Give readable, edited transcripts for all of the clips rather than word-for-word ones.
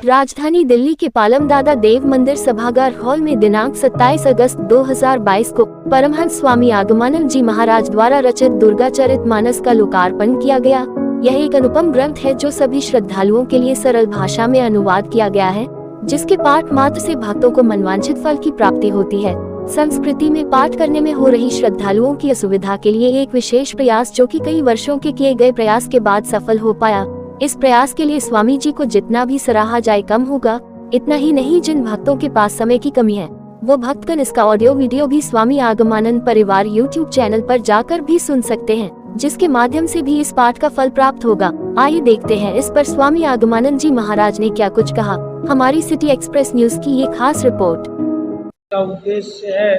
राजधानी दिल्ली के पालमदादा देव मंदिर सभागार हॉल में दिनांक 27 अगस्त 2022 को परमहंस स्वामी आगमानंद जी महाराज द्वारा रचित दुर्गाचरितमानस का लोकार्पण किया गया। यह एक अनुपम ग्रंथ है जो सभी श्रद्धालुओं के लिए सरल भाषा में अनुवाद किया गया है, जिसके पाठ मात्र से भक्तों को मनवांछित फल की प्राप्ति होती है। संस्कृति में पाठ करने में हो रही श्रद्धालुओं की असुविधा के लिए एक विशेष प्रयास जो कि कई वर्षों के किए गए प्रयास के बाद सफल हो पाया। इस प्रयास के लिए स्वामी जी को जितना भी सराहा जाए कम होगा। इतना ही नहीं, जिन भक्तों के पास समय की कमी है वो भक्तगण इसका ऑडियो वीडियो भी स्वामी आगमानंद परिवार यूट्यूब चैनल पर जाकर भी सुन सकते हैं, जिसके माध्यम से भी इस पाठ का फल प्राप्त होगा। आइए देखते हैं इस पर स्वामी आगमानंद जी महाराज ने क्या कुछ कहा। हमारी सिटी एक्सप्रेस न्यूज की ये खास रिपोर्ट। का उद्देश्य है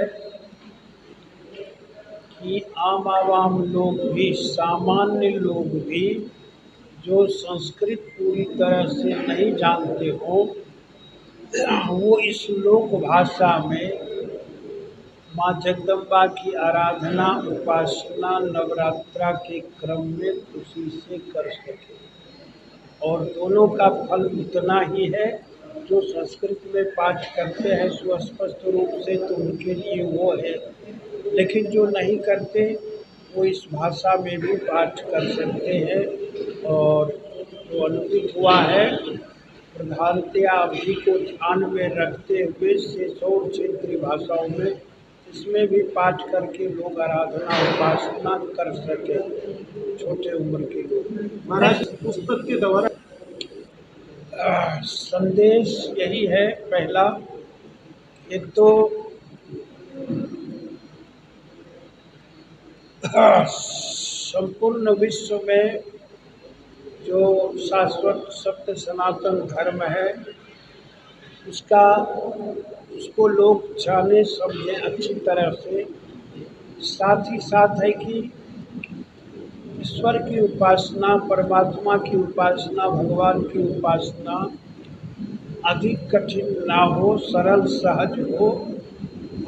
कि आम आवाम लोग भी, सामान्य लोग भी जो संस्कृत पूरी तरह से नहीं जानते हो, वो इस लोक भाषा में माँ जगदम्बा की आराधना, उपासना, नवरात्रा के क्रम में खुशी से कर सके। और दोनों का फल उतना ही है। जो संस्कृत में पाठ करते हैं सुस्पष्ट रूप से तो उनके लिए वो है, लेकिन जो नहीं करते वो इस भाषा में भी पाठ कर सकते हैं। और जो अनुभूत हुआ है, प्रधानतया अवधि को ध्यान में रखते हुए शेष और क्षेत्रीय भाषाओं में इसमें भी पाठ करके लोग आराधना उपासना कर सके, छोटे उम्र के लोग। महाराज, पुस्तक के द्वारा संदेश यही है। पहला, एक तो संपूर्ण विश्व में जो शाश्वत सत्य सनातन धर्म है उसको लोग जाने समझें अच्छी तरह से। साथ ही साथ है कि ईश्वर की उपासना, परमात्मा की उपासना, भगवान की उपासना अधिक कठिन ना हो, सरल सहज हो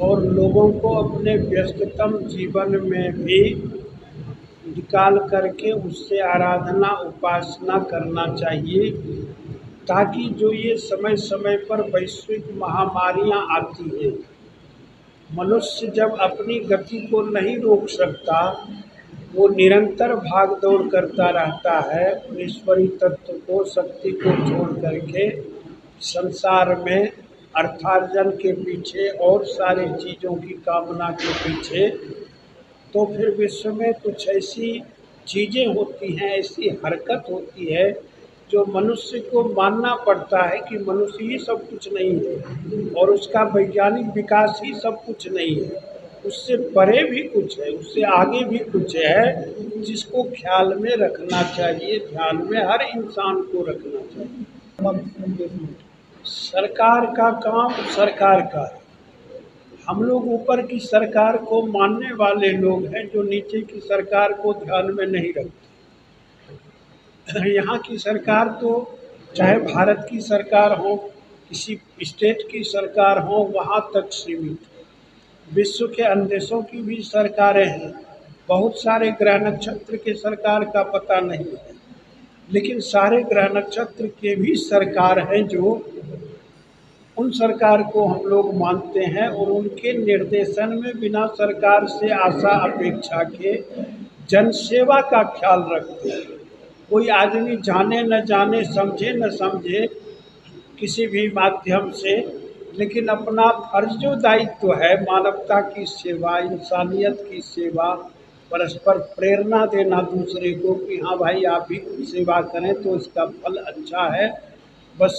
और लोगों को अपने व्यस्ततम जीवन में भी निकाल करके उससे आराधना उपासना करना चाहिए, ताकि जो ये समय समय पर वैश्विक महामारियां आती हैं, मनुष्य जब अपनी गति को नहीं रोक सकता, वो निरंतर भाग दौड़ करता रहता है ईश्वरीय तत्व को, शक्ति को छोड़ करके संसार में अर्थार्जन के पीछे और सारी चीज़ों की कामना के पीछे, तो फिर विश्व में कुछ ऐसी चीज़ें होती हैं, ऐसी हरकत होती है जो मनुष्य को मानना पड़ता है कि मनुष्य ही सब कुछ नहीं है और उसका वैज्ञानिक विकास ही सब कुछ नहीं है, उससे परे भी कुछ है, उससे आगे भी कुछ है, जिसको ख्याल में रखना चाहिए, ध्यान में हर इंसान को रखना चाहिए। सरकार का काम सरकार का है। हम लोग ऊपर की सरकार को मानने वाले लोग हैं जो नीचे की सरकार को ध्यान में नहीं रखते। यहाँ की सरकार तो चाहे भारत की सरकार हो, किसी स्टेट की सरकार हो, वहाँ तक सीमित है। विश्व के अन्य देशों की भी सरकारें हैं, बहुत सारे ग्रह नक्षत्र के सरकार का पता नहीं है, लेकिन सारे ग्रह नक्षत्र के भी सरकार हैं जो उन सरकार को हम लोग मानते हैं और उनके निर्देशन में बिना सरकार से आशा अपेक्षा के जनसेवा का ख्याल रखते हैं। कोई आदमी जाने न जाने, समझे न समझे किसी भी माध्यम से, लेकिन अपना फर्ज जो दायित्व है मानवता की सेवा, इंसानियत की सेवा, परस्पर प्रेरणा देना दूसरे को कि हाँ भाई आप भी कुछ सेवा करें तो इसका फल अच्छा है, बस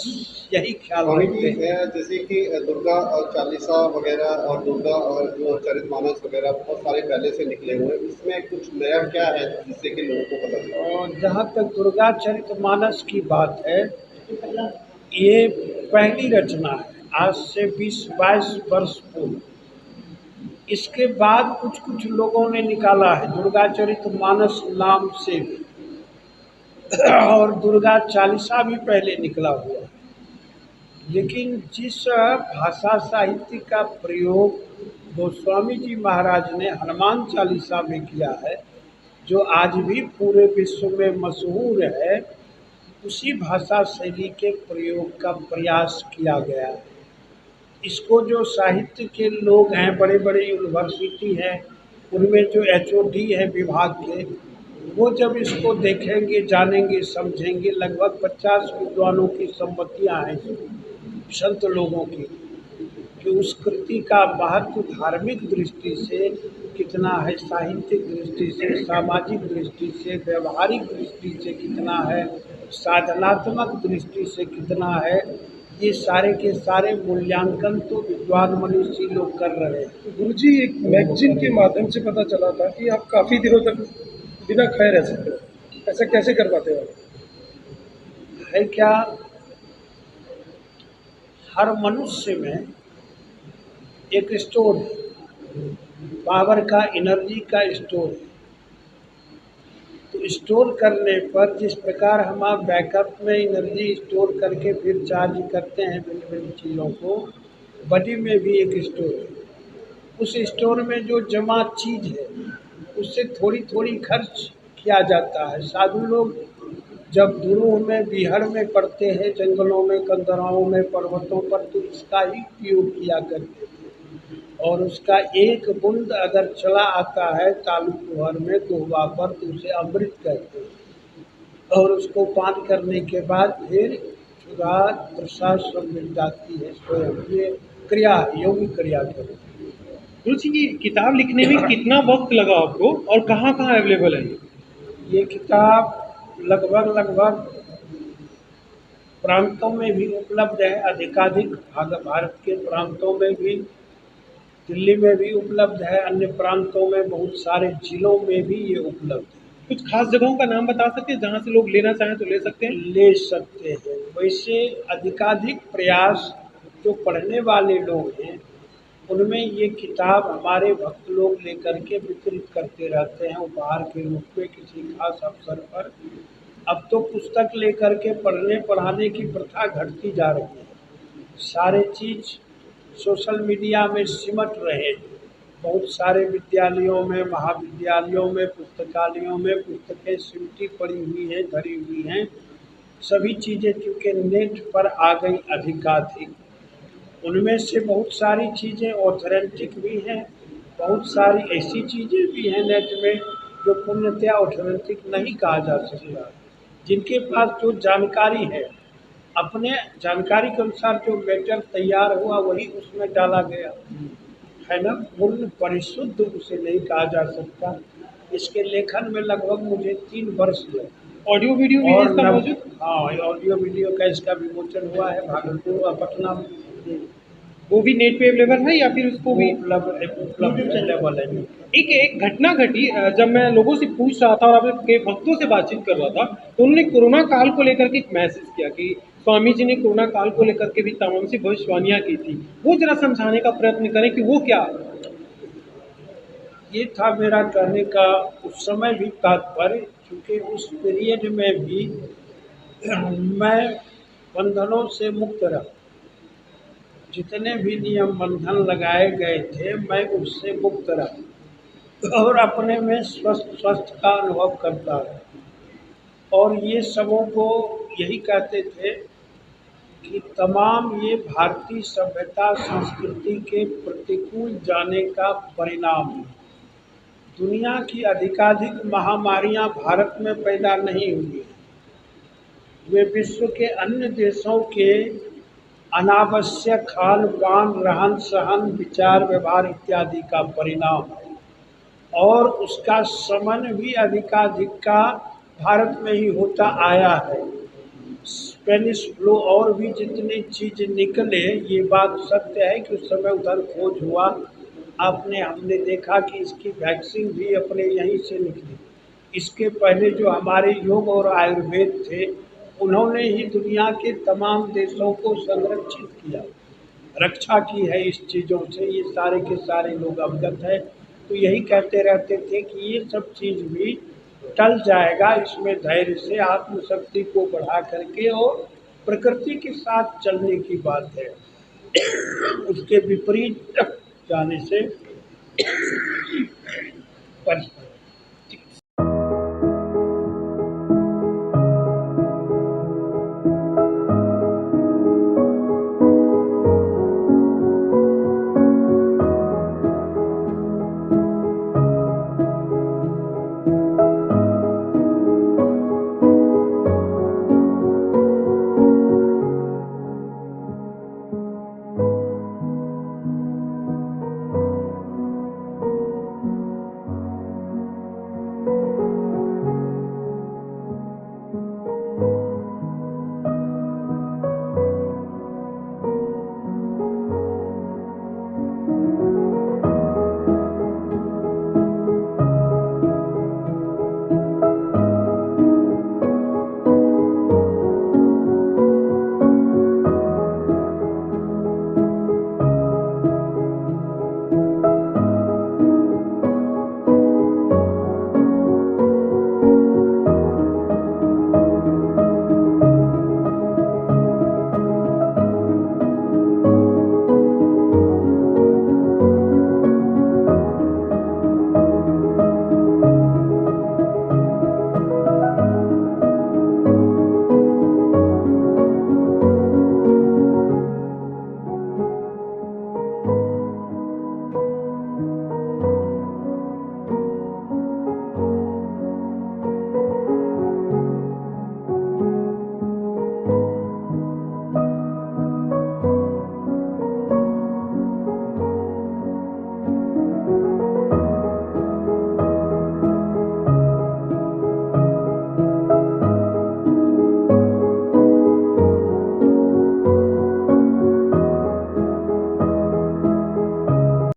यही ख्याल रखते हैं। जैसे कि दुर्गा और चालीसा वगैरह और दुर्गा और जो चरितमानस वगैरह बहुत सारे पहले से निकले हुए हैं, इसमें कुछ नया क्या है जिससे कि लोगों को पता चले? और जहाँ तक दुर्गा चरितमानस की बात है, ये पहली रचना है, आज से 20-22 वर्ष पूर्व। इसके बाद कुछ कुछ लोगों ने निकाला है दुर्गा चरितमानस नाम से भी, और दुर्गा चालीसा भी पहले निकला हुआ है। लेकिन जिस भाषा साहित्य का प्रयोग गोस्वामी जी महाराज ने हनुमान चालीसा में किया है, जो आज भी पूरे विश्व में मशहूर है, उसी भाषा शैली के प्रयोग का प्रयास किया गया है। इसको जो साहित्य के लोग हैं, बड़े बड़े यूनिवर्सिटी हैं, उनमें जो एचओडी है विभाग के, वो जब इसको देखेंगे, जानेंगे, समझेंगे, लगभग 50 विद्वानों की सम्मतियाँ हैं इसमें, संत लोगों की, कि उस कृति का महत्व धार्मिक दृष्टि से कितना है, साहित्यिक दृष्टि से, सामाजिक दृष्टि से, व्यवहारिक दृष्टि से कितना है, साधनात्मक दृष्टि से कितना है, ये सारे के सारे मूल्यांकन तो विद्वान मनीषी लोग कर रहे हैं। गुरुजी, एक मैगजीन के माध्यम से पता चला था कि आप काफी दिनों तक बिना खाए रह सकते हो, ऐसा कैसे कर पाते हो आप? है क्या, हर मनुष्य में एक स्टोर है, पावर का, एनर्जी का स्टोर है। तो स्टोर करने पर जिस प्रकार हम आप बैकअप में एनर्जी स्टोर करके फिर चार्ज करते हैं भिन्न भिन्न चीज़ों को, बॉडी में भी एक स्टोर है। उस स्टोर में जो जमा चीज़ है उससे थोड़ी थोड़ी खर्च किया जाता है। साधु लोग जब दुरूह में, बिहड़ में पड़ते हैं, जंगलों में, कंदराओं में, पर्वतों पर, तो इसका ही उपयोग किया करते थे। और उसका एक बूंद अगर चला आता है तालू कुहर में कोहवा पर, तो उसे अमृत कहते हैं। और उसको पान करने के बाद फिर क्षुधा, तृषा सब मिट जाती है स्वयं। ये क्रिया, योगिक क्रिया करें। गुरुजी, ये किताब लिखने में कितना वक्त लगा आपको और कहाँ कहाँ अवेलेबल है? ये किताब लगभग प्रांतों में भी उपलब्ध है, अधिकाधिक भारत के प्रांतों में भी, दिल्ली में भी उपलब्ध है, अन्य प्रांतों में, बहुत सारे जिलों में भी ये उपलब्ध है। कुछ खास जगहों का नाम बता सकते हैं जहाँ से लोग लेना चाहें तो ले सकते हैं? ले सकते हैं। वैसे अधिकाधिक प्रयास जो पढ़ने वाले लोग हैं उनमें ये किताब हमारे भक्त लोग लेकर के वितरित करते रहते हैं उपहार के रूप में किसी खास अवसर पर। अब तो पुस्तक लेकर के पढ़ने पढ़ाने की प्रथा घटती जा रही है। सारे चीज़ सोशल मीडिया में सिमट रहे हैं। बहुत सारे विद्यालयों में, महाविद्यालयों में, पुस्तकालयों में पुस्तकें सिमटी पड़ी हुई हैं, धरी हुई हैं। सभी चीज़ें चूँकि नेट पर आ गई अधिकाधिक, उनमें से बहुत सारी चीज़ें ऑथेंटिक भी हैं, बहुत सारी ऐसी चीज़ें भी हैं नेट में जो पूर्णतया ऑथेंटिक नहीं कहा जा सकता। जिनके पास जो जानकारी है, अपने जानकारी के अनुसार जो मैटर तैयार हुआ वही उसमें डाला गया है ना, पूर्ण परिशुद्ध उसे नहीं कहा जा सकता। इसके लेखन में लगभग मुझे 3 वर्ष लगे। ऑडियो वीडियो भी है और इसका मौजूद? हाँ, ऑडियो वीडियो का इसका विमोचन हुआ है भागलपुर और पटना में। वो भी नेट पे अवेलेबल है या फिर उसको भी? उपलब्ध अवेलेबल है। एक घटना घटी, जब मैं लोगों से पूछ रहा था और अपने भक्तों से बातचीत कर रहा था, तो उन्होंने कोरोना काल को लेकर के एक मैसेज किया कि स्वामी जी ने कोरोना काल को लेकर के भी तमाम सी भविष्यवाणियां की थी। वो जरा समझाने का प्रयत्न करें कि वो क्या? ये था मेरा कहने का उस समय भी तात्पर्य, क्योंकि उस पीरियड में भी मैं बंधनों से मुक्त रहा। जितने भी नियम बंधन लगाए गए थे मैं उससे मुक्त रहा और अपने में स्वस्थ का अनुभव करता रहा। और ये सबों को यही कहते थे कि तमाम ये भारतीय सभ्यता संस्कृति के प्रतिकूल जाने का परिणाम है। दुनिया की अधिकाधिक महामारियां भारत में पैदा नहीं हुई, वे विश्व के अन्य देशों के अनावश्यक खान पान, रहन सहन, विचार व्यवहार इत्यादि का परिणाम है। और उसका शमन भी अधिकाधिक का भारत में ही होता आया है। स्पेनिश फ्लू और भी जितनी चीज़ निकले, ये बात सत्य है कि उस समय उधर खोज हुआ। हमने देखा कि इसकी वैक्सीन भी अपने यहीं से निकली। इसके पहले जो हमारे योग और आयुर्वेद थे, उन्होंने ही दुनिया के तमाम देशों को संरक्षित किया, रक्षा की है इस चीज़ों से। ये सारे के सारे लोग अवगत हैं। तो यही कहते रहते थे कि ये सब चीज़ भी टल जाएगा, इसमें धैर्य से आत्मशक्ति को बढ़ा करके और प्रकृति के साथ चलने की बात है। उसके विपरीत जाने से